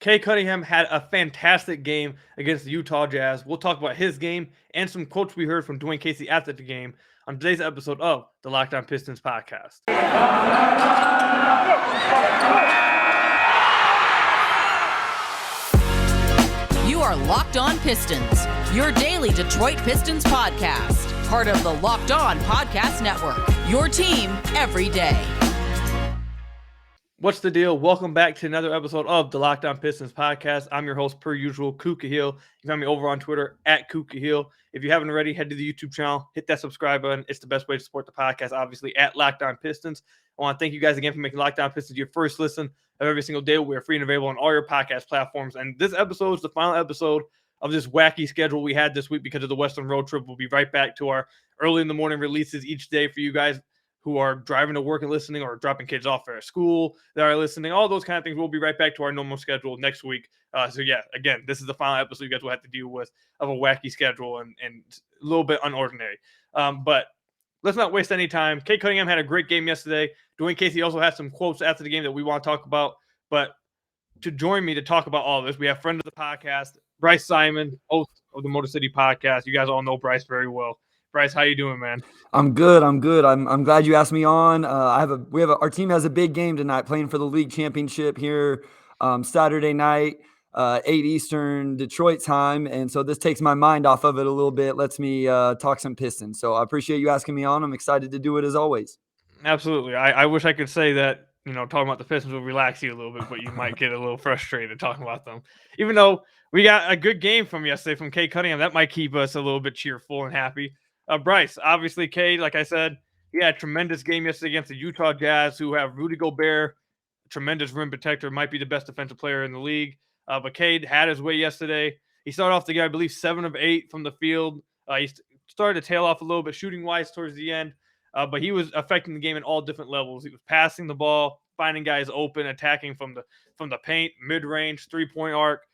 Cade Cunningham had a fantastic game against the Utah Jazz. We'll talk about his game and some quotes we heard from Dwane Casey after the game on today's episode of the Locked On Pistons podcast. You are Locked On Pistons, your daily Detroit Pistons podcast. Part of the Locked On Podcast Network, your team every day. What's the deal? Welcome back to another episode of the Locked On Pistons podcast. I'm your host, per usual, Kuka Hill. You can find me over on Twitter at Kuka Hill. If you haven't already, head to the YouTube channel, hit that subscribe button. It's the best way to support the podcast, obviously, at Locked On Pistons. I want to thank you guys again for making Locked On Pistons your first listen of every single day. We are free and available on all your podcast platforms. And this episode is the final episode of this wacky schedule we had this week because of the Western road trip. We'll be right back to our early in the morning releases each day for you guys who are driving to work and listening, or dropping kids off at school that are listening, all those kind of things. We'll be right back to our normal schedule next week. So yeah, again, this is the final episode you guys will have to deal with of a wacky schedule and a little bit unordinary. But let's not waste any time. Cade Cunningham had a great game yesterday. Dwane Casey also had some quotes after the game that we want to talk about. But to join me to talk about all this, we have friend of the podcast, Bryce Simon, host of the Motor City podcast. You guys all know Bryce very well. Bryce, how you doing, man? I'm good. I'm glad you asked me on. Our team has a big game tonight, playing for the league championship here Saturday night, 8 Eastern Detroit time, and so this takes my mind off of it a little bit. Lets me talk some Pistons. So I appreciate you asking me on. I'm excited to do it as always. Absolutely. I wish I could say that talking about the Pistons will relax you a little bit, but you might get a little frustrated talking about them. Even though we got a good game from yesterday from Cade Cunningham, that might keep us a little bit cheerful and happy. Bryce, obviously, Cade, like I said, he had a tremendous game yesterday against the Utah Jazz, who have Rudy Gobert, a tremendous rim protector, might be the best defensive player in the league. But Cade had his way yesterday. He started off the game, I believe, 7 of 8 from the field. He started to tail off a little bit shooting-wise towards the end, but he was affecting the game at all different levels. He was passing the ball, finding guys open, attacking from the paint, mid-range, three-point arc.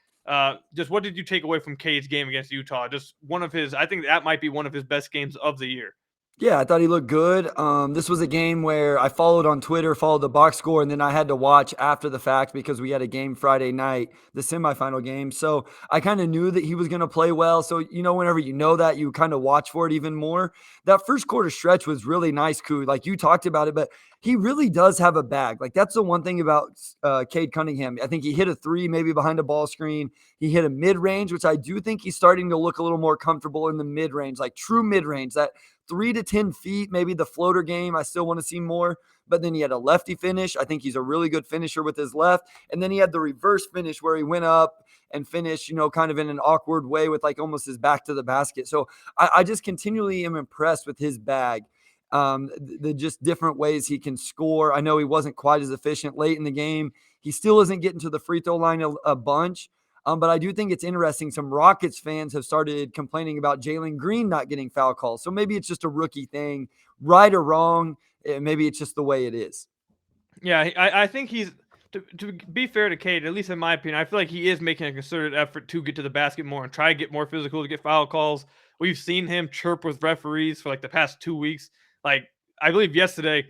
Just what did you take away from Cade's game against Utah? Just I think that might be one of his best games of the year. Yeah, I thought he looked good. This was a game where I followed on Twitter, followed the box score, and then I had to watch after the fact because we had a game Friday night, the semifinal game. So I kind of knew that he was going to play well. So, whenever you know that, you kind of watch for it even more. That first quarter stretch was really nice, Koo. Like you talked about it, but he really does have a bag. Like that's the one thing about Cade Cunningham. I think he hit a 3 maybe behind a ball screen. He hit a mid-range, which I do think he's starting to look a little more comfortable in the mid-range, like true mid-range, that 3 to 10 feet, maybe the floater game. I still want to see more. But then he had a lefty finish. I think he's a really good finisher with his left. And then he had the reverse finish where he went up and finished, kind of in an awkward way with like almost his back to the basket. So I just continually am impressed with his bag. The just different ways he can score. I know he wasn't quite as efficient late in the game. He still isn't getting to the free throw line a bunch. But I do think it's interesting. Some Rockets fans have started complaining about Jalen Green not getting foul calls. So maybe it's just a rookie thing, right or wrong. Maybe it's just the way it is. Yeah, I think he's, to be fair to Cade, at least in my opinion, I feel like he is making a concerted effort to get to the basket more and try to get more physical to get foul calls. We've seen him chirp with referees for like the past 2 weeks. Like, I believe yesterday,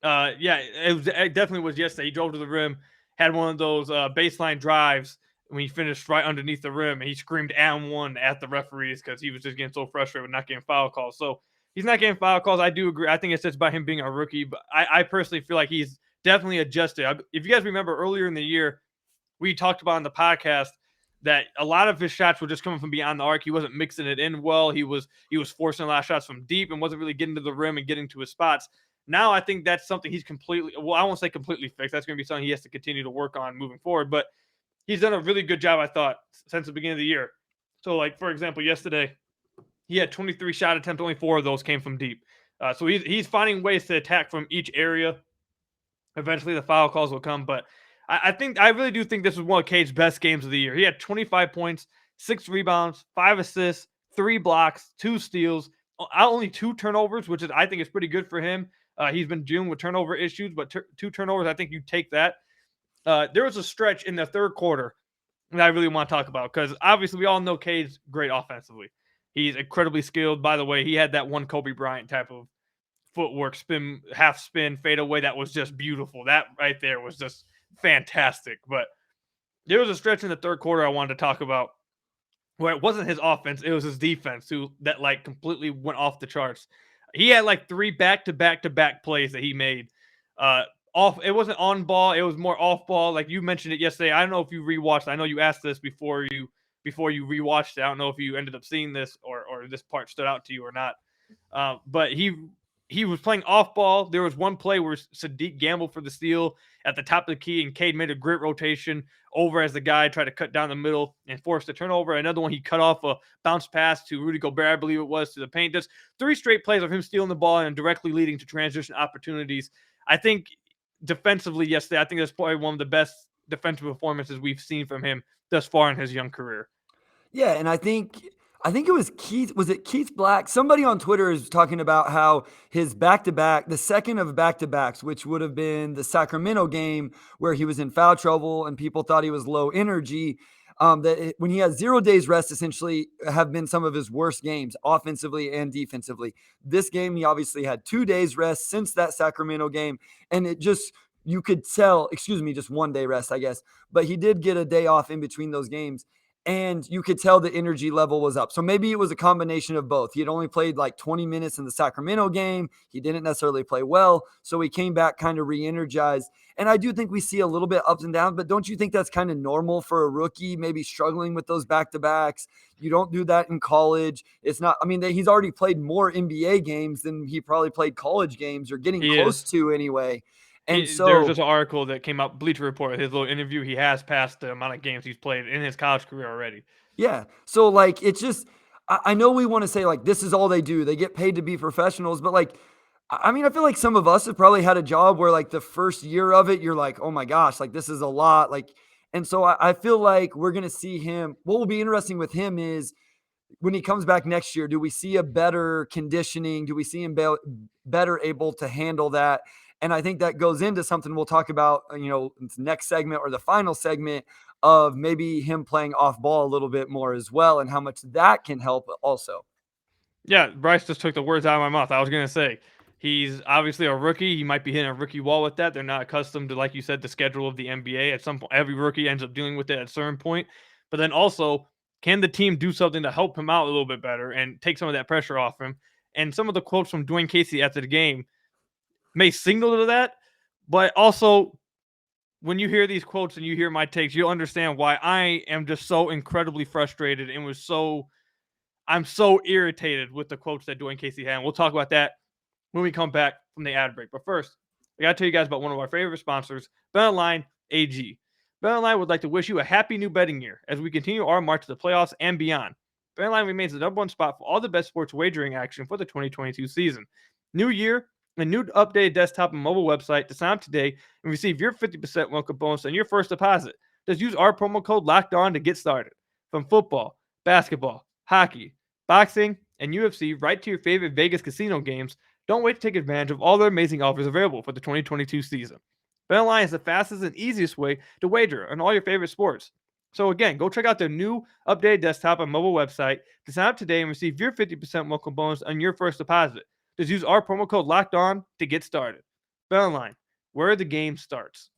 it definitely was yesterday. He drove to the rim, had one of those baseline drives when he finished right underneath the rim, and he screamed and one at the referees because he was just getting so frustrated with not getting foul calls. So he's not getting foul calls. I do agree. I think it's just about him being a rookie, but I personally feel like he's definitely adjusted. If you guys remember earlier in the year, we talked about on the podcast that a lot of his shots were just coming from beyond the arc. He wasn't mixing it in well. He was forcing a lot of shots from deep and wasn't really getting to the rim and getting to his spots. Now I think that's something he's I won't say completely fixed. That's going to be something he has to continue to work on moving forward, but he's done a really good job, I thought, since the beginning of the year. So, like, for example, yesterday, he had 23 shot attempts. Only 4 of those came from deep. So he's finding ways to attack from each area. Eventually, the foul calls will come. But I really do think this was one of Cade's best games of the year. He had 25 points, 6 rebounds, 5 assists, 3 blocks, 2 steals, only 2 turnovers, which I think is pretty good for him. He's been dealing with turnover issues, but 2 turnovers, I think you take that. There was a stretch in the third quarter that I really want to talk about because obviously we all know Cade's great offensively. He's incredibly skilled. By the way, he had that one Kobe Bryant type of footwork, spin, half spin, fade away. That was just beautiful. That right there was just fantastic. But There was a stretch in the third quarter I wanted to talk about where it wasn't his offense, it was his defense that like completely went off the charts. He had like 3 back-to-back plays that he made. Off it wasn't on ball, it was more off ball. Like you mentioned it yesterday. I don't know if you rewatched. I know you asked this before you rewatched it. I don't know if you ended up seeing this or this part stood out to you or not. But he was playing off ball. There was one play where Sadiq gambled for the steal at the top of the key, and Cade made a great rotation over as the guy tried to cut down the middle and forced a turnover. Another one, he cut off a bounce pass to Rudy Gobert, I believe it was, to the paint. Just 3 straight plays of him stealing the ball and directly leading to transition opportunities. I think defensively yesterday, I think that's probably one of the best defensive performances we've seen from him thus far in his young career. Yeah, and I think it was Keith. Was it Keith Black? Somebody on Twitter is talking about how his back-to-back, the second of back-to-backs, which would have been the Sacramento game where he was in foul trouble and people thought he was low energy. When he has 0 days rest, essentially have been some of his worst games offensively and defensively. This game, he obviously had 2 days rest since that Sacramento game, and it just you could tell. Just 1 day rest, I guess, but he did get a day off in between those games. And you could tell the energy level was up. So maybe it was a combination of both. He had only played like 20 minutes in the Sacramento game. He didn't necessarily play well. So he came back kind of re-energized. And I do think we see a little bit ups and downs, but don't you think that's kind of normal for a rookie, maybe struggling with those back-to-backs? You don't do that in college. It's not, I mean, he's already played more NBA games than he probably played college games or getting close to anyway. And There's just an article that came out, Bleacher Report, his little interview. He has passed the amount of games he's played in his college career already. Yeah. So, like, it's just, I know we want to say, like, this is all they do. They get paid to be professionals. But, like, I mean, I feel like some of us have probably had a job where, like, the first year of it, you're like, oh my gosh, like, this is a lot. Like, and so I feel like we're going to see him. What will be interesting with him is when he comes back next year, do we see a better conditioning? Do we see him better able to handle that? And I think that goes into something we'll talk about, next segment or the final segment of maybe him playing off ball a little bit more as well and how much that can help also. Yeah, Bryce just took the words out of my mouth. I was going to say, he's obviously a rookie. He might be hitting a rookie wall with that. They're not accustomed to, like you said, the schedule of the NBA. At some point, every rookie ends up dealing with it at a certain point. But then also, can the team do something to help him out a little bit better and take some of that pressure off him? And some of the quotes from Dwane Casey after the game may signal to that, but also when you hear these quotes and you hear my takes, you'll understand why I am just so incredibly frustrated and I'm so irritated with the quotes that Dwane Casey had. And we'll talk about that when we come back from the ad break. But first, I got to tell you guys about one of our favorite sponsors, BetOnline AG. BetOnline would like to wish you a happy new betting year as we continue our march to the playoffs and beyond. BetOnline remains the #1 spot for all the best sports wagering action for the 2022 season. New year, a new updated desktop and mobile website to sign up today and receive your 50% welcome bonus on your first deposit. Just use our promo code LOCKEDON to get started. From football, basketball, hockey, boxing, and UFC right to your favorite Vegas casino games, don't wait to take advantage of all the amazing offers available for the 2022 season. BetOnline is the fastest and easiest way to wager on all your favorite sports. So again, go check out their new updated desktop and mobile website to sign up today and receive your 50% welcome bonus on your first deposit. Just use our promo code LOCKEDON to get started. BetOnline, where the game starts.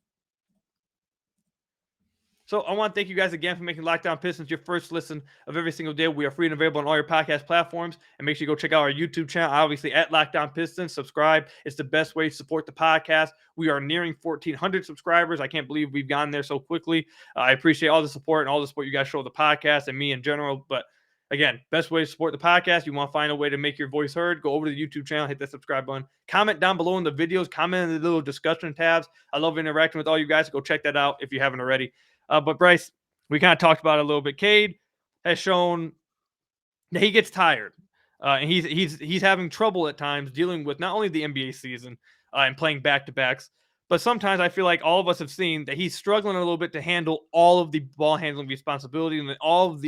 So I want to thank you guys again for making Locked On Pistons your first listen of every single day. We are free and available on all your podcast platforms. And make sure you go check out our YouTube channel, obviously at Locked On Pistons. Subscribe. It's the best way to support the podcast. We are nearing 1,400 subscribers. I can't believe we've gotten there so quickly. I appreciate all the support and all the support you guys show the podcast and me in general. But again, best way to support the podcast. You want to find a way to make your voice heard, go over to the YouTube channel, hit that subscribe button. Comment down below in the videos. Comment in the little discussion tabs. I love interacting with all you guys. Go check that out if you haven't already. But Bryce, we kind of talked about it a little bit. Cade has shown that he gets tired, and he's having trouble at times dealing with not only the NBA season and playing back-to-backs, but sometimes I feel like all of us have seen that he's struggling a little bit to handle all of the ball handling responsibility and all of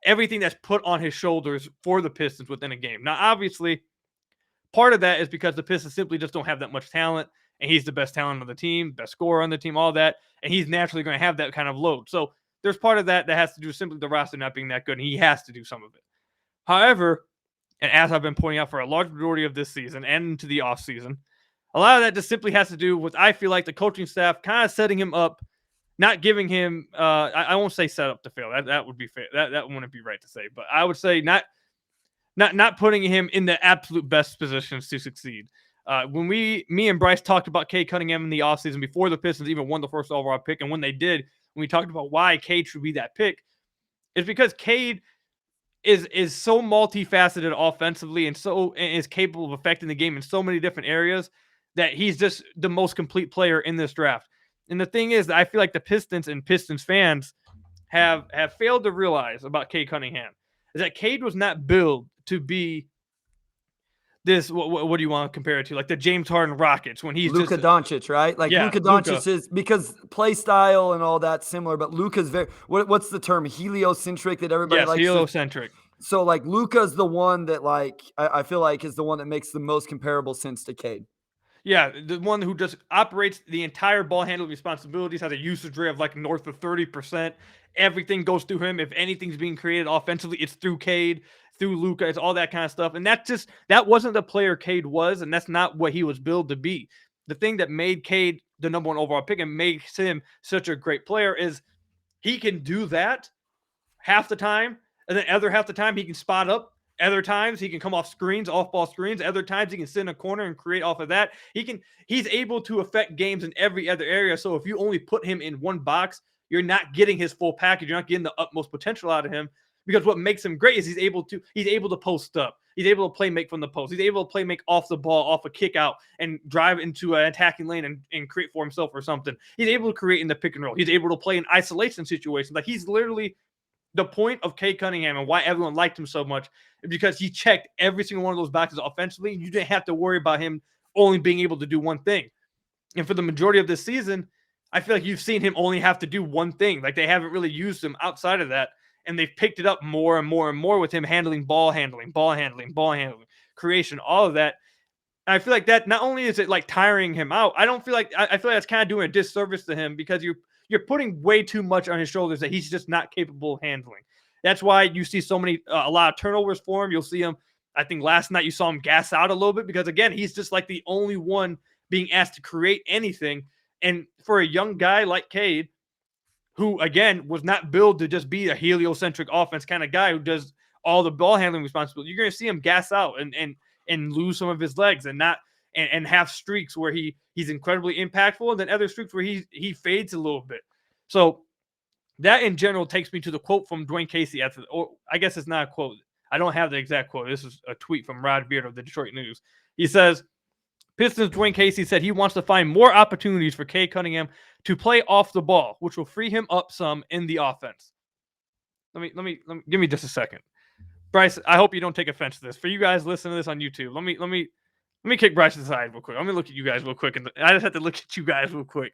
everything that's put on his shoulders for the Pistons within a game. Now, obviously, part of that is because the Pistons simply just don't have that much talent. And he's the best talent on the team, best scorer on the team, all that. And he's naturally going to have that kind of load. So there's part of that has to do with simply the roster not being that good. And he has to do some of it. However, and as I've been pointing out for a large majority of this season and into the offseason, a lot of that just simply has to do with, I feel like, the coaching staff kind of setting him up not giving him I won't say set up to fail. That would be fair. That wouldn't be right to say, but I would say not putting him in the absolute best positions to succeed. When me and Bryce talked about Cade Cunningham in the offseason before the Pistons even won the first overall pick, and when they did, when we talked about why Cade should be that pick, it's because Cade is so multifaceted offensively and is capable of affecting the game in so many different areas that he's just the most complete player in this draft. And the thing is that I feel like the Pistons and Pistons fans have failed to realize about Cade Cunningham is that Cade was not built to be this. What do you want to compare it to? Like the James Harden Rockets when he's Luka just Doncic, right? Like yeah, Luka Doncic is, because play style and all that similar, but Luka's very what's the term? Heliocentric that everybody yes, likes. heliocentric. So like Luka's the one that like I feel like is the one that makes the most comparable sense to Cade. Yeah, the one who just operates the entire ball handling responsibilities, has a usage rate of like north of 30%. Everything goes through him. If anything's being created offensively, it's through Cade, through Luka, it's all that kind of stuff. And that wasn't the player Cade was, and that's not what he was built to be. The thing that made Cade the number one overall pick and makes him such a great player is he can do that half the time, and then other half the time he can spot up. Other times he can come off screens, off ball screens. Other times he can sit in a corner and create off of that. He's able to affect games in every other area. So if you only put him in one box, you're not getting his full package. You're not getting the utmost potential out of him, because what makes him great is he's able to post up. He's able to play make from the post. He's able to play make off the ball, off a kick out, and drive into an attacking lane and create for himself or something. He's able to create in the pick and roll. He's able to play in isolation situations. Like, he's literally the point of Cade Cunningham and why everyone liked him so much, because he checked every single one of those boxes offensively. You didn't have to worry about him only being able to do one thing. And for the majority of this season, I feel like you've seen him only have to do one thing. Like, they haven't really used him outside of that. And they've picked it up more and more and more with him handling, creation, all of that. And I feel like that not only is it like tiring him out, I feel like that's kind of doing a disservice to him, because you're putting way too much on his shoulders that he's just not capable of handling. That's why you see a lot of turnovers for him. You'll see him, I think last night you saw him gas out a little bit, because again, he's just like the only one being asked to create anything. And for a young guy like Cade, who again was not built to just be a heliocentric offense kind of guy who does all the ball handling responsibility, you're going to see him gas out and lose some of his legs and have streaks where he's incredibly impactful, and then other streaks where he fades a little bit. So that in general takes me to the quote from Dwane Casey or I guess it's not a quote. I don't have the exact quote. This is a tweet from Rod Beard of the Detroit News. He says, Pistons Dwane Casey said he wants to find more opportunities for Cade Cunningham to play off the ball, which will free him up some in the offense. Let me give me just a second. Bryce, I hope you don't take offense to this. For you guys listening to this on YouTube, let me kick Bryce aside real quick. Let me look at you guys real quick, and I just have to look at you guys real quick.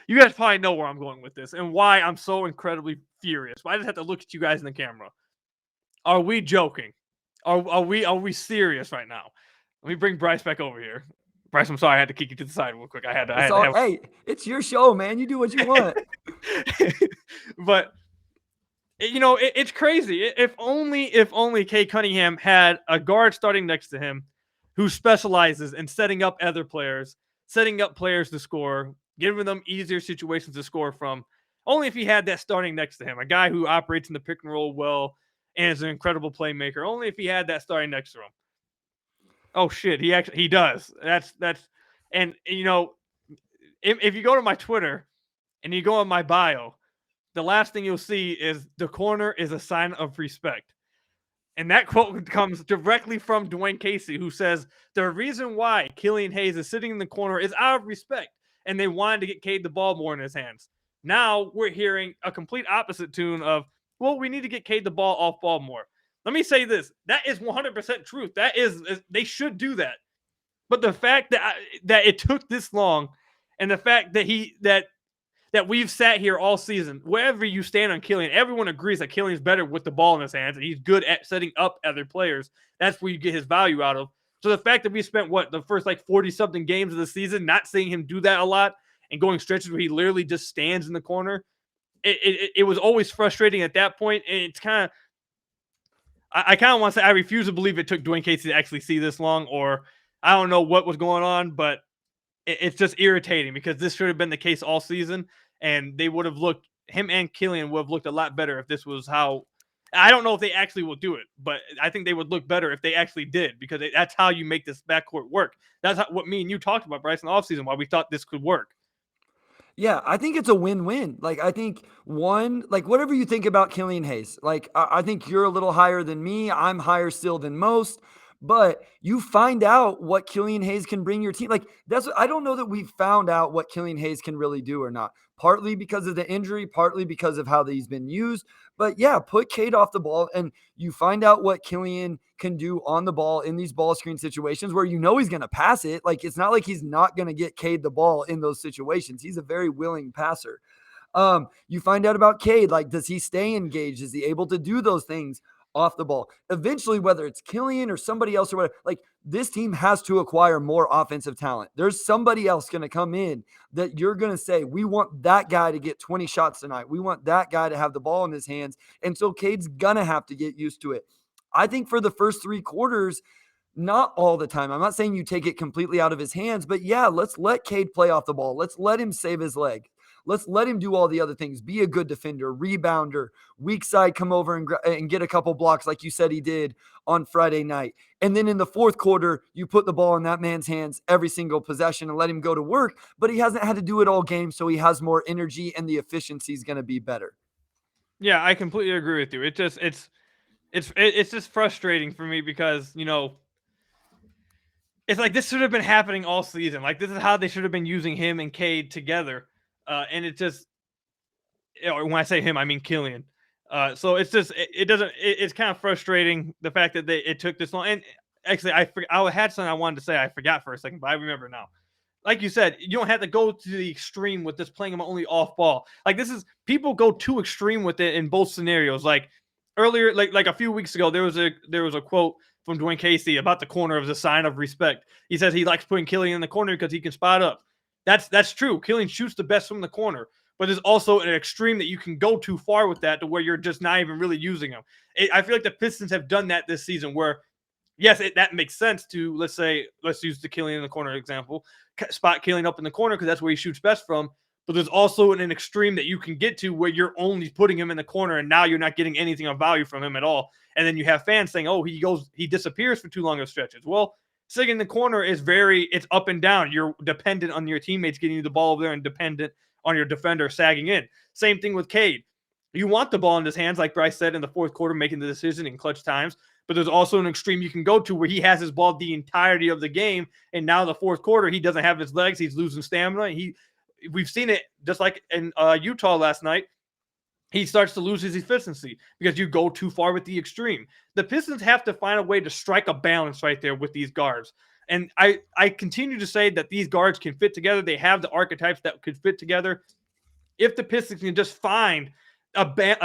You guys probably know where I'm going with this and why I'm so incredibly furious. But I just have to look at you guys in the camera. Are we joking? Are we serious right now? Let me bring Bryce back over here. Bryce, I'm sorry, I had to kick you to the side real quick. Hey, it's your show, man. You do what you want. But it's crazy. If only Cade Cunningham had a guard starting next to him who specializes in setting up other players, setting up players to score, giving them easier situations to score from. Only if he had that starting next to him, a guy who operates in the pick and roll well and is an incredible playmaker. Only if he had that starting next to him. Oh shit, he does. That's and if you go to my Twitter and you go on my bio, the last thing you'll see is the corner is a sign of respect. And that quote comes directly from Dwane Casey, who says the reason why Killian Hayes is sitting in the corner is out of respect, and they wanted to get Cade the ball more in his hands. Now we're hearing a complete opposite tune of, well, we need to get Cade the ball off ball more. Let me say this. That is 100% truth. They should do that. But the fact that it took this long, and the fact that we've sat here all season, wherever you stand on Killian, everyone agrees that Killian's better with the ball in his hands, and he's good at setting up other players. That's where you get his value out of. So the fact that we spent, the first 40-something games of the season not seeing him do that a lot and going stretches where he literally just stands in the corner, it was always frustrating at that point. And it's kind of, I kind of want to say I refuse to believe it took Dwane Casey to actually see this long, or I don't know what was going on, but it's just irritating because this should have been the case all season. and him and Killian would have looked a lot better if this was how. I don't know if they actually will do it, but I think they would look better if they actually did, because that's how you make this backcourt work. That's what me and you talked about, Bryce, in the offseason, why we thought this could work. Yeah, I think it's a win-win. Like, I think whatever you think about Killian Hayes, like, I think you're a little higher than me. I'm higher still than most. But you find out what Killian Hayes can bring your team. Like, I don't know that we've found out what Killian Hayes can really do or not. Partly because of the injury, partly because of how he's been used. But yeah, put Cade off the ball and you find out what Killian can do on the ball in these ball screen situations where he's going to pass it. Like, it's not like he's not going to get Cade the ball in those situations. He's a very willing passer. You find out about Cade. Like, does he stay engaged? Is he able to do those things off the ball? Eventually, whether it's Killian or somebody else or whatever, like, this team has to acquire more offensive talent. There's somebody else going to come in that you're going to say, we want that guy to get 20 shots tonight. We want that guy to have the ball in his hands. And so Cade's going to have to get used to it. I think for the first 3 quarters, not all the time. I'm not saying you take it completely out of his hands, but yeah, let's let Cade play off the ball. Let's let him save his leg. Let's let him do all the other things. Be a good defender, rebounder, weak side, come over and get a couple blocks like you said he did on Friday night. And then in the fourth quarter, you put the ball in that man's hands every single possession and let him go to work. But he hasn't had to do it all game, so he has more energy and the efficiency is going to be better. Yeah, I completely agree with you. It's just frustrating for me because, it's like this should have been happening all season. Like, this is how they should have been using him and Cade together. And it just, when I say him, I mean Killian. So it's just, it's kind of frustrating, the fact that it took this long. And actually, I had something I wanted to say. I forgot for a second, but I remember now. Like you said, you don't have to go to the extreme with this, playing him only off ball. Like, people go too extreme with it in both scenarios. Like earlier, like a few weeks ago, there was a quote from Dwane Casey about the corner as a sign of respect. He says he likes putting Killian in the corner because he can spot up. That's true. Killian shoots the best from the corner, but there's also an extreme that you can go too far with that, to where you're just not even really using him. I feel like the Pistons have done that this season, where yes, that makes sense to, let's use the Killian in the corner example, spot Killian up in the corner because that's where he shoots best from. But there's also an extreme that you can get to where you're only putting him in the corner, and now you're not getting anything of value from him at all. And then you have fans saying, oh, he disappears for too long of stretches. Well, sitting in the corner is it's up and down. You're dependent on your teammates getting you the ball over there and dependent on your defender sagging in. Same thing with Cade. You want the ball in his hands, like Bryce said, in the fourth quarter, making the decision in clutch times. But there's also an extreme you can go to where he has his ball the entirety of the game, and now the fourth quarter, he doesn't have his legs. He's losing stamina. We've seen it just like in Utah last night. He starts to lose his efficiency because you go too far with the extreme. The Pistons have to find a way to strike a balance right there with these guards. And I continue to say that these guards can fit together. They have the archetypes that could fit together. If the Pistons can just find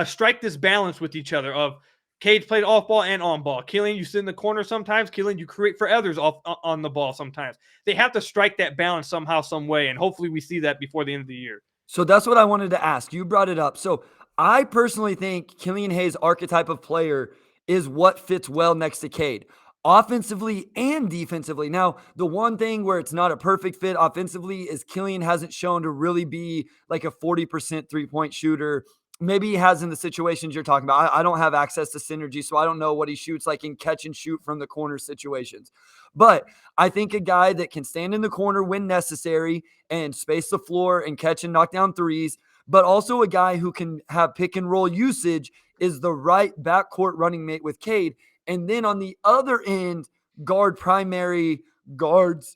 strike this balance with each other of Cade played off ball and on ball. Killian, you sit in the corner sometimes. Killian, you create for others on the ball sometimes. They have to strike that balance somehow, some way, and hopefully we see that before the end of the year. So that's what I wanted to ask. You brought it up. So I personally think Killian Hayes' archetype of player is what fits well next to Cade, offensively and defensively. Now, the one thing where it's not a perfect fit offensively is Killian hasn't shown to really be like a 40% three-point shooter. Maybe he has in the situations you're talking about. I don't have access to synergy, so I don't know what he shoots like in catch and shoot from the corner situations. But I think a guy that can stand in the corner when necessary and space the floor and catch and knock down threes, but also a guy who can have pick and roll usage is the right backcourt running mate with Cade. And then on the other end, guard primary guards,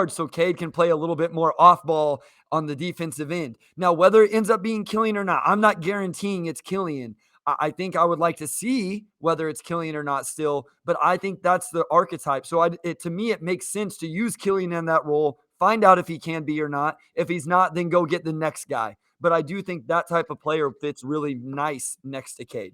so Cade can play a little bit more off ball on the defensive end. Now, whether it ends up being Killian or not, I'm not guaranteeing it's Killian. I think I would like to see whether it's Killian or not still, but I think that's the archetype. So to me, it makes sense to use Killian in that role, find out if he can be or not. If he's not, then go get the next guy. But I do think that type of player fits really nice next to Cade.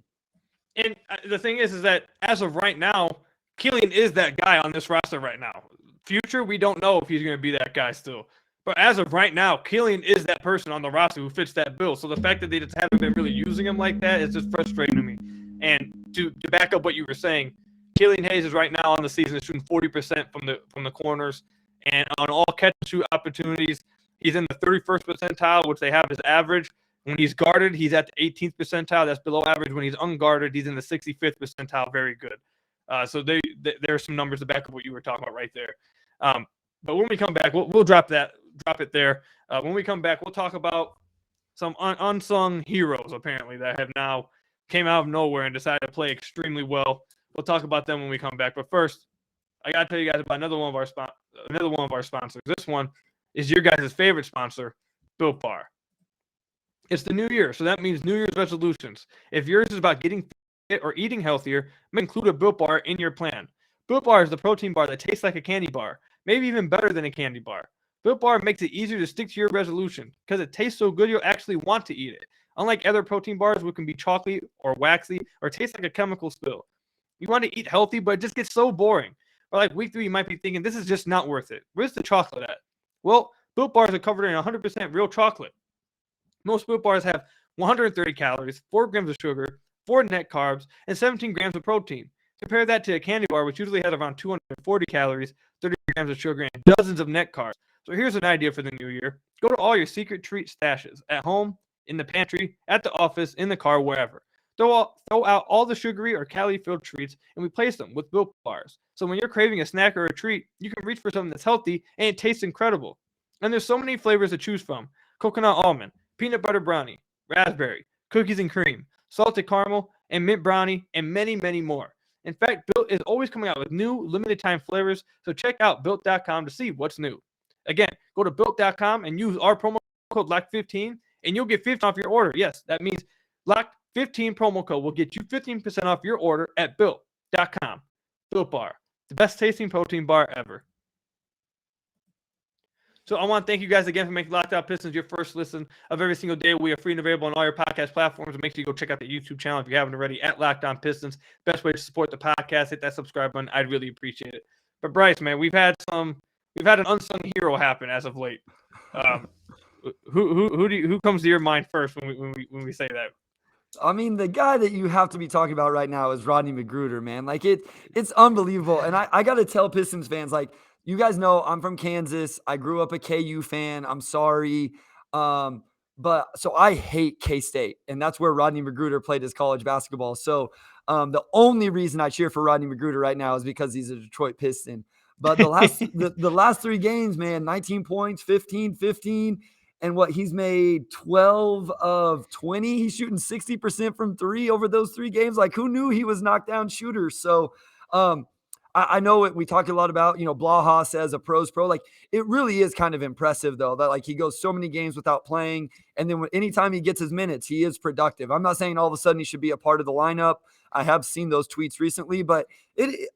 And the thing is that as of right now, Killian is that guy on this roster right now. Future, we don't know if he's going to be that guy still. But as of right now, Killian is that person on the roster who fits that bill. So the fact that they just haven't been really using him like that is just frustrating to me. And to back up what you were saying, Killian Hayes is right now on the season shooting 40% from the corners, and on all catch and shoot opportunities, he's in the 31st percentile, which they have as average. When he's guarded, he's at the 18th percentile. That's below average. When he's unguarded, he's in the 65th percentile. Very good. So there are some numbers to back up what you were talking about right there. But when we come back, we'll drop it there. When we come back, we'll talk about some unsung heroes, apparently, that have now came out of nowhere and decided to play extremely well. We'll talk about them when we come back. But first, I got to tell you guys about another one of our sponsors. This one is your guys' favorite sponsor, Built Bar. It's the new year, so that means New Year's resolutions. If yours is about getting fit or eating healthier, include a Built Bar in your plan. Built Bar is the protein bar that tastes like a candy bar, maybe even better than a candy bar. Built Bar makes it easier to stick to your resolution because it tastes so good you'll actually want to eat it. Unlike other protein bars, which can be chalky or waxy or taste like a chemical spill. You want to eat healthy, but it just gets so boring. Or like week 3, you might be thinking, this is just not worth it. Where's the chocolate at? Well, Built Bars are covered in 100% real chocolate. Most Built Bars have 130 calories, 4 grams of sugar, 4 net carbs, and 17 grams of protein. Compare that to a candy bar, which usually has around 240 calories, 30 grams of sugar, and dozens of net carbs. So here's an idea for the new year. Go to all your secret treat stashes, at home, in the pantry, at the office, in the car, wherever. Throw out all the sugary or calorie-filled treats and replace them with Built Bars. So when you're craving a snack or a treat, you can reach for something that's healthy and it tastes incredible. And there's so many flavors to choose from. Coconut almond, peanut butter brownie, raspberry, cookies and cream, salted caramel, and mint brownie, and many, many more. In fact, Built is always coming out with new limited-time flavors, so check out Built.com to see what's new. Again, go to Built.com and use our promo code LOCK15, and you'll get 15% off your order. Yes, that means LOCK15 promo code will get you 15% off your order at Built.com. Built Bar, the best-tasting protein bar ever. So I want to thank you guys again for making Locked On Pistons your first listen of every single day. We are free and available on all your podcast platforms. Make sure you go check out the YouTube channel if you haven't already at Locked On Pistons. Best way to support the podcast, hit that subscribe button. I'd really appreciate it. But Bryce, man, we've had an unsung hero happen as of late. Who comes to your mind first when we say that? I mean, the guy that you have to be talking about right now is Rodney McGruder, man. Like it's unbelievable. And I got to tell Pistons fans, like, you guys know I'm from Kansas. I grew up a KU fan. I'm sorry. But so I hate K-State, and that's where Rodney McGruder played his college basketball. So the only reason I cheer for Rodney McGruder right now is because he's a Detroit Piston. But the last 3 games, man, 19 points, 15, and he's made 12 of 20. He's shooting 60% from 3 over those 3 games. Like, who knew he was knockdown shooter? So I know we talked a lot about, Blaha says a pro's pro. Like, it really is kind of impressive, though, that like he goes so many games without playing. And then anytime he gets his minutes, he is productive. I'm not saying all of a sudden he should be a part of the lineup. I have seen those tweets recently, but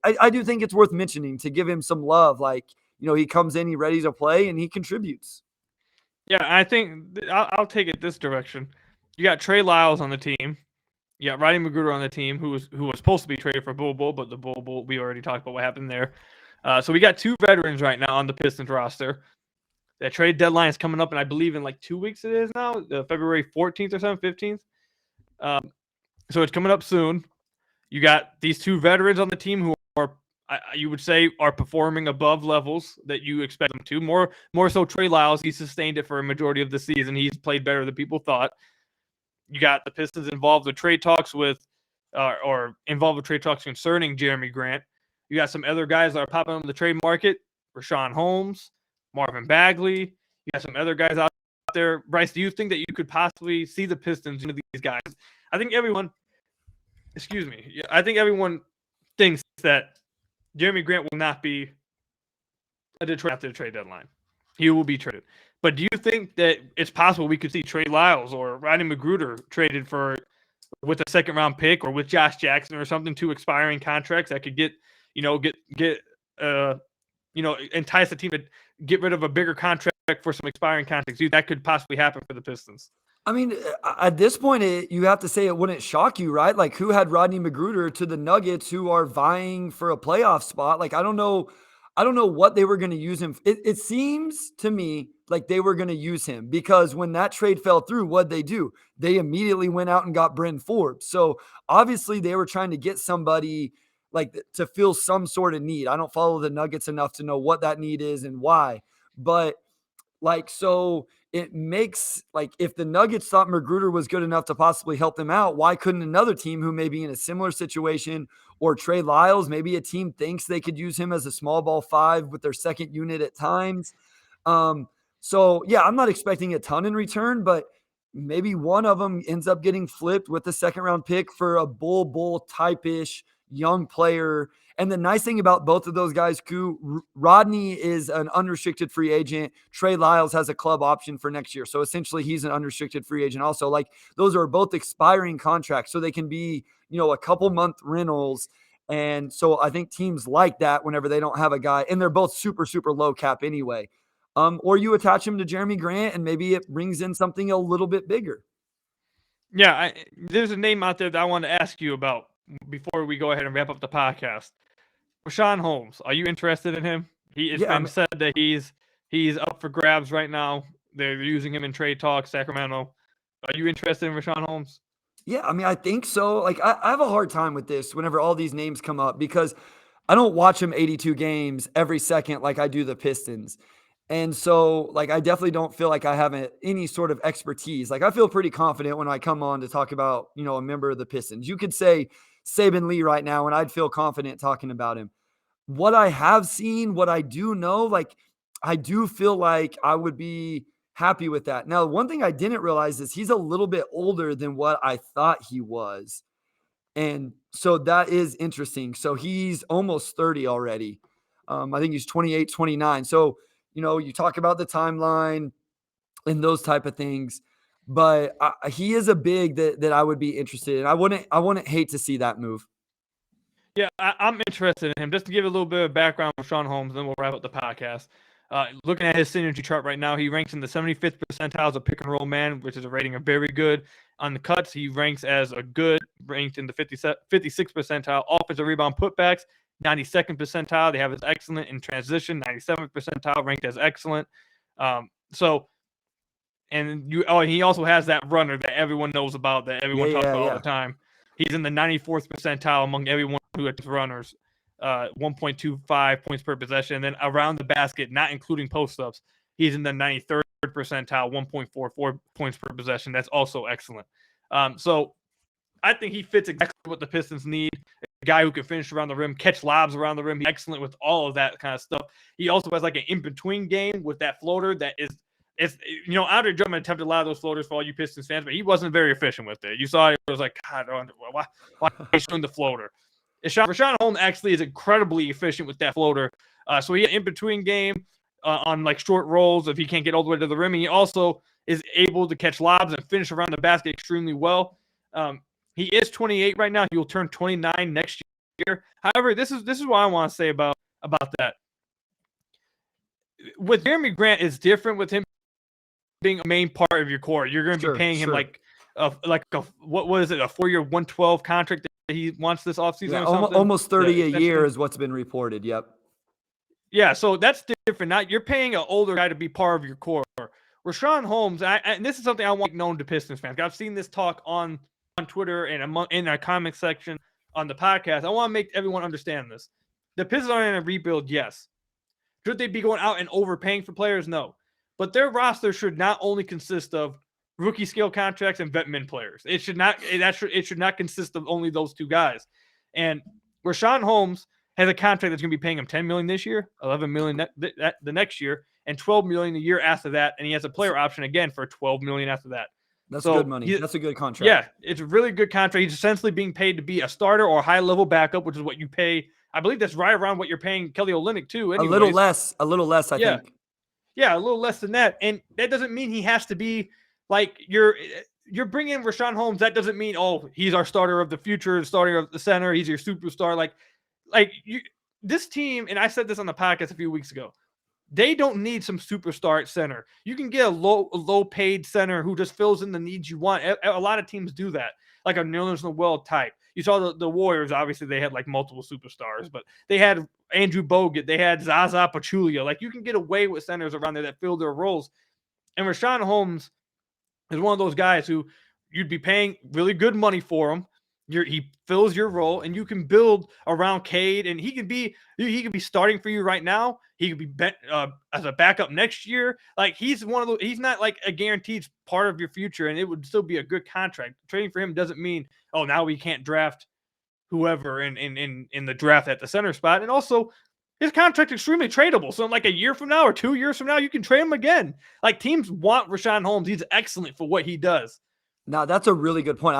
I do think it's worth mentioning to give him some love. Like, he comes in, he's ready to play, and he contributes. Yeah, I think I'll take it this direction. You got Trey Lyles on the team. You got Rodney McGruder on the team, who was supposed to be traded for Bull, but the Bull, we already talked about what happened there. So we got 2 veterans right now on the Pistons roster. That trade deadline is coming up, and I believe in like 2 weeks it is now, February 14th or something, 15th. So it's coming up soon. You got these 2 veterans on the team who are, you would say, are performing above levels that you expect them to. More so Trey Lyles. He sustained it for a majority of the season. He's played better than people thought. You got the Pistons involved with trade talks concerning Jeremy Grant. You got some other guys that are popping on the trade market. Rashawn Holmes, Marvin Bagley. You got some other guys out there. Bryce, do you think that you could possibly see the Pistons into these guys? I think everyone thinks that Jeremy Grant will not be a Detroit after the trade deadline. He will be traded. But do you think that it's possible we could see Trey Lyles or Rodney McGruder traded with a 2nd-round pick or with Josh Jackson or something, 2 expiring contracts that could entice the team to get rid of a bigger contract for some expiring contracts? Do you think that could possibly happen for the Pistons? I mean, at this point, you have to say it wouldn't shock you, right? Like, who had Rodney McGruder to the Nuggets, who are vying for a playoff spot? Like, I don't know what they were going to use him. It seems to me like they were going to use him because when that trade fell through, what'd they do? They immediately went out and got Bryn Forbes. So obviously they were trying to get somebody like to fill some sort of need. I don't follow the Nuggets enough to know what that need is and why, but Like, so it makes like if the Nuggets thought Magruder was good enough to possibly help them out, why couldn't another team who may be in a similar situation, or Trey Lyles, maybe a team thinks they could use him as a small ball five with their second unit at times. Um, so yeah, I'm not expecting a ton in return, but maybe one of them ends up getting flipped with the second round pick for a bull type ish young player. And the nice thing about both of those guys, Rodney is an unrestricted free agent. Trey Lyles has a club option for next year. So essentially he's an unrestricted free agent also. Like, those are both expiring contracts. So they can be, a couple month rentals. And so I think teams like that whenever they don't have a guy, and they're both super, super low cap anyway. Or you attach him to Jeremy Grant and maybe it brings in something a little bit bigger. Yeah, there's a name out there that I want to ask you about before we go ahead and wrap up the podcast. Richaun Holmes, are you interested in him? It's been said that he's up for grabs right now. They're using him in trade talks, Sacramento. Are you interested in Richaun Holmes? Yeah, I mean, I think so. Like, I have a hard time with this whenever all these names come up because I don't watch them 82 games every second like I do the Pistons. And so, like, I definitely don't feel like I have any sort of expertise. Like, I feel pretty confident when I come on to talk about, a member of the Pistons. You could say Saban Lee right now, and I'd feel confident talking about him. What I have seen, what I do know, like, I do feel like I would be happy with that. Now, one thing I didn't realize is he's a little bit older than what I thought he was. And so that is interesting. So he's almost 30 already. I think he's 28, 29. So, you talk about the timeline and those type of things, but he is a big that I would be interested in. I wouldn't hate to see that move. Yeah, I'm interested in him. Just to give a little bit of background on Richaun Holmes, then we'll wrap up the podcast. Looking at his synergy chart right now, he ranks in the 75th percentile as a pick and roll man, which is a rating of very good. On the cuts, he ranks as a good, ranked in the 56th percentile. Offensive rebound putbacks, 92nd percentile. They have as excellent in transition, 97th percentile, ranked as excellent. He also has that runner that everyone knows about, that everyone talks about all the time. He's in the 94th percentile among everyone who has runners, 1.25 points per possession. And then around the basket, not including post-ups, he's in the 93rd percentile, 1.44 points per possession. That's also excellent. So I think he fits exactly what the Pistons need. A guy who can finish around the rim, catch lobs around the rim. He's excellent with all of that kind of stuff. He also has like an in-between game with that floater that is Andre Drummond attempted a lot of those floaters for all you Pistons fans, but he wasn't very efficient with it. You saw it was like, God, why are you showing the floater? Richaun Holmes actually is incredibly efficient with that floater. So he had an in-between game on like short rolls if he can't get all the way to the rim. And he also is able to catch lobs and finish around the basket extremely well. He is 28 right now. He will turn 29 next year. However, this is what I want to say about that. With Jeremy Grant, it's different with him being a main part of your core. You're going to be paying him like a what is it, a 4-year 112 contract that he wants this offseason or something? Almost 30 a year is what's been reported. Yep. Yeah, so that's different. Now you're paying an older guy to be part of your core. Richaun Holmes, and this is something I want known to Pistons fans. I've seen this talk on Twitter and in our comment section on the podcast. I want to make everyone understand this. The Pistons are in a rebuild, yes. Should they be going out and overpaying for players? No. But their roster should not only consist of rookie scale contracts and vet min players. It should not consist of only those two guys. And Richaun Holmes has a contract that's going to be paying him $10 million this year, $11 million the next year, and $12 million the year after that. And he has a player option again for $12 million after that. That's good money. That's a good contract. Yeah, it's a really good contract. He's essentially being paid to be a starter or a high level backup, which is what you pay. I believe that's right around what you're paying Kelly Olynyk too. Anyways. A little less, I think. Yeah, a little less than that. And that doesn't mean he has to be like you're bringing in Richaun Holmes. That doesn't mean, he's our starter of the future, starter of the center. He's your superstar. This team, and I said this on the podcast a few weeks ago, they don't need some superstar at center. You can get a low paid center who just fills in the needs you want. A lot of teams do that, like a Nerlens Noel type. You saw the Warriors, obviously they had like multiple superstars, but they had Andrew Bogut, they had Zaza Pachulia. Like, you can get away with centers around there that fill their roles. And Richaun Holmes is one of those guys who you'd be paying really good money for him. He fills your role, and you can build around Cade, and he could be starting for you right now. He could be as a backup next year. Like he's not like a guaranteed part of your future, and it would still be a good contract. Trading for him doesn't mean now we can't draft whoever in the draft at the center spot, and also his contract extremely tradable. So like a year from now or 2 years from now, you can trade him again. Like teams want Richaun Holmes. He's excellent for what he does. Now, that's a really good point.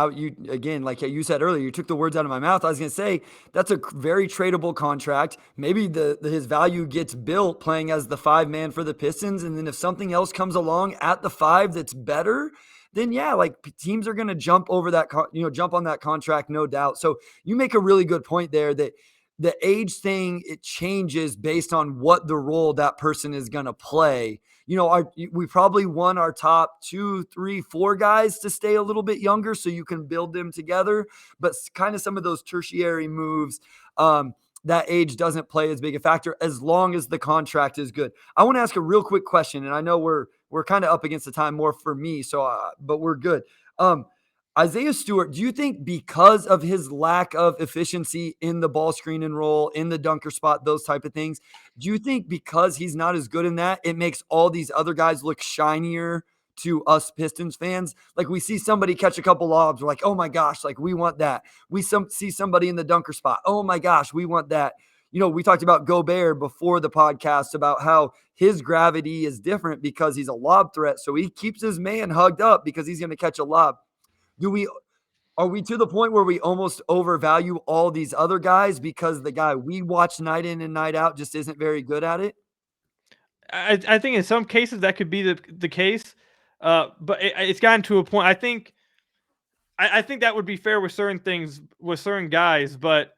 Again, like you said earlier, you took the words out of my mouth. I was going to say that's a very tradable contract. Maybe his value gets built playing as the 5-man for the Pistons, and then if something else comes along at the 5 that's better, then yeah, like teams are going to jump over that, jump on that contract, no doubt. So you make a really good point there that the age thing, it changes based on what the role that person is going to play. We probably want our top 2, 3, 4 guys to stay a little bit younger so you can build them together. But kind of some of those tertiary moves, that age doesn't play as big a factor as long as the contract is good. I want to ask a real quick question, and I know we're kind of up against the time more for me, but we're good. Isaiah Stewart, do you think because of his lack of efficiency in the ball screen and roll, in the dunker spot, those type of things, do you think because he's not as good in that, it makes all these other guys look shinier to us Pistons fans? Like we see somebody catch a couple lobs, we're like, oh my gosh, like we want that. We see somebody in the dunker spot, oh my gosh, we want that. We talked about Gobert before the podcast about how his gravity is different because he's a lob threat. So he keeps his man hugged up because he's going to catch a lob. Are we to the point where we almost overvalue all these other guys because the guy we watch night in and night out just isn't very good at it? I think in some cases that could be the case, but it's gotten to a point. I think that would be fair with certain things, with certain guys, but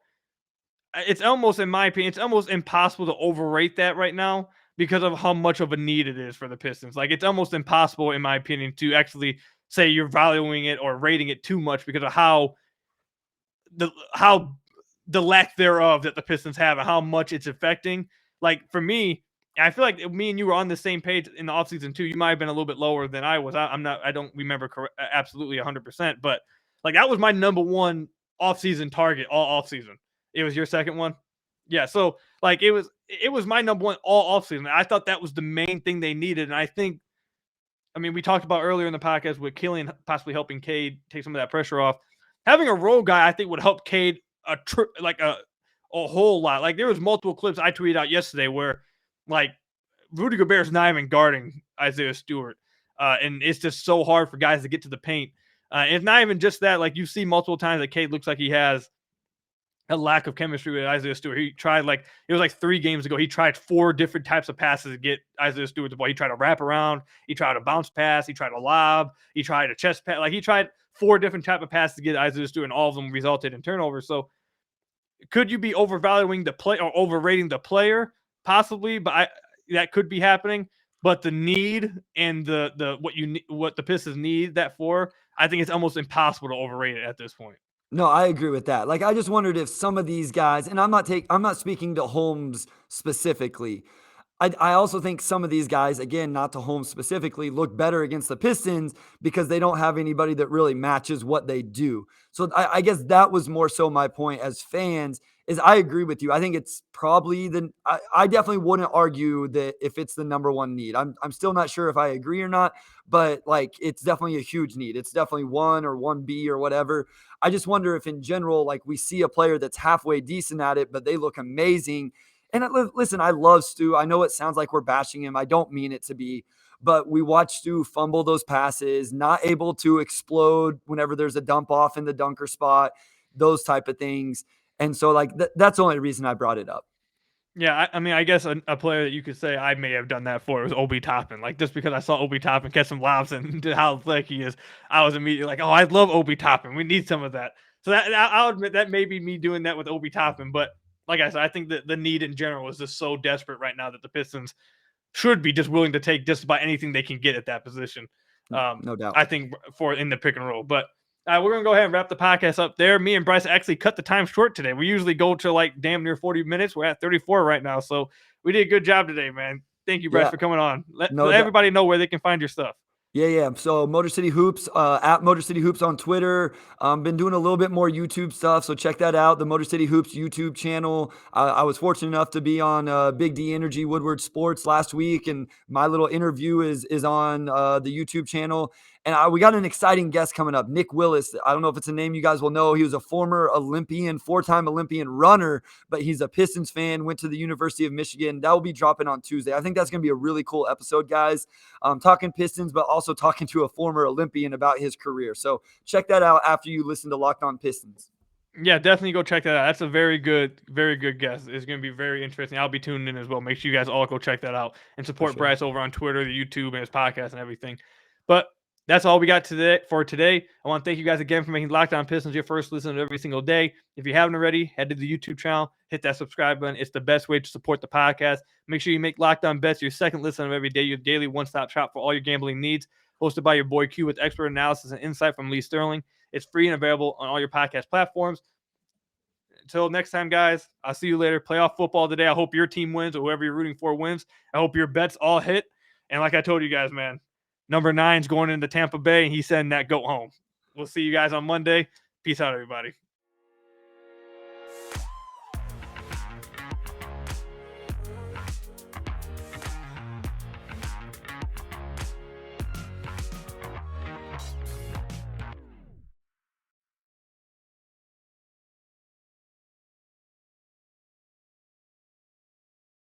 it's almost, in my opinion, it's almost impossible to overrate that right now because of how much of a need it is for the Pistons. Like it's almost impossible, in my opinion, to actually say you're valuing it or rating it too much because of how the lack thereof that the Pistons have and how much it's affecting. Like for me, I feel like me and you were on the same page in the offseason too. You might have been a little bit lower than I was. I don't remember absolutely 100%, but like that was my number one offseason target all offseason. It was your second one. Yeah. So like it was my number one all offseason. I thought that was the main thing they needed. And we talked about earlier in the podcast with Killian possibly helping Cade take some of that pressure off. Having a role guy, I think, would help Cade a whole lot. Like there was multiple clips I tweeted out yesterday where like Rudy Gobert is not even guarding Isaiah Stewart, and it's just so hard for guys to get to the paint. It's not even just that. Like you see multiple times that Cade looks like he has a lack of chemistry with Isaiah Stewart. He tried it was 3 games ago. He tried 4 different types of passes to get Isaiah Stewart the ball. He tried a wrap around. He tried a bounce pass. He tried a lob. He tried a chest pass. Like he tried 4 different type of passes to get Isaiah Stewart, and all of them resulted in turnovers. So could you be overvaluing the play or overrating the player? Possibly, but that could be happening. But the need and what the Pistons need that for, I think it's almost impossible to overrate it at this point. No, I agree with that. Like, I just wondered if some of these guys, and I'm not speaking to Holmes specifically. I also think some of these guys, again, not to Holmes specifically, look better against the Pistons because they don't have anybody that really matches what they do. So I guess that was more so my point as fans is I agree with you. I think it's probably I definitely wouldn't argue that if it's the number one need. I'm still not sure if I agree or not, but like it's definitely a huge need. It's definitely 1 or 1B or whatever. I just wonder if in general, like we see a player that's halfway decent at it, but they look amazing. And listen, I love Stu. I know it sounds like we're bashing him. I don't mean it to be, but we watch Stu fumble those passes, not able to explode whenever there's a dump off in the dunker spot, those type of things. And so like that's the only reason I brought it up. Yeah, I guess a player that you could say I may have done that for was Obi Toppin. Like just because I saw Obi Toppin catch some lobs and how slick he is, I was immediately like, oh, I love Obi Toppin. We need some of that. So I'll admit that may be me doing that with Obi Toppin, but like I said, I think that the need in general is just so desperate right now that the Pistons should be just willing to take just about anything they can get at that position. No doubt. I think for in the pick and roll. But we're going to go ahead and wrap the podcast up there. Me and Bryce actually cut the time short today. We usually go to like damn near 40 minutes. We're at 34 right now. So we did a good job today, man. Thank you, Bryce, for coming on. Let everybody know where they can find your stuff. Yeah. So Motor City Hoops, at Motor City Hoops on Twitter. Been doing a little bit more YouTube stuff, so check that out. The Motor City Hoops YouTube channel. I was fortunate enough to be on Big D Energy Woodward Sports last week, and my little interview is on the YouTube channel. And we got an exciting guest coming up, Nick Willis. I don't know if it's a name you guys will know. He was a former Olympian, 4-time Olympian runner, but he's a Pistons fan, went to the University of Michigan. That will be dropping on Tuesday. I think that's going to be a really cool episode, guys. Talking Pistons, but also talking to a former Olympian about his career. So check that out after you listen to Locked On Pistons. Yeah, definitely go check that out. That's a very good guest. It's going to be very interesting. I'll be tuning in as well. Make sure you guys all go check that out and support sure. Bryce over on Twitter, the YouTube, and his podcast and everything. But that's all we got today. I want to thank you guys again for making Locked On Pistons your first listen every single day. If you haven't already, head to the YouTube channel, hit that subscribe button. It's the best way to support the podcast. Make sure you make Locked On Bets your second listen of every day, your daily one-stop shop for all your gambling needs. Hosted by your boy Q with expert analysis and insight from Lee Sterling. It's free and available on all your podcast platforms. Until next time, guys, I'll see you later. Playoff football today. I hope your team wins or whoever you're rooting for wins. I hope your bets all hit. And like I told you guys, man, number 9's going into Tampa Bay, and he's sending that goat home. We'll see you guys on Monday. Peace out, everybody.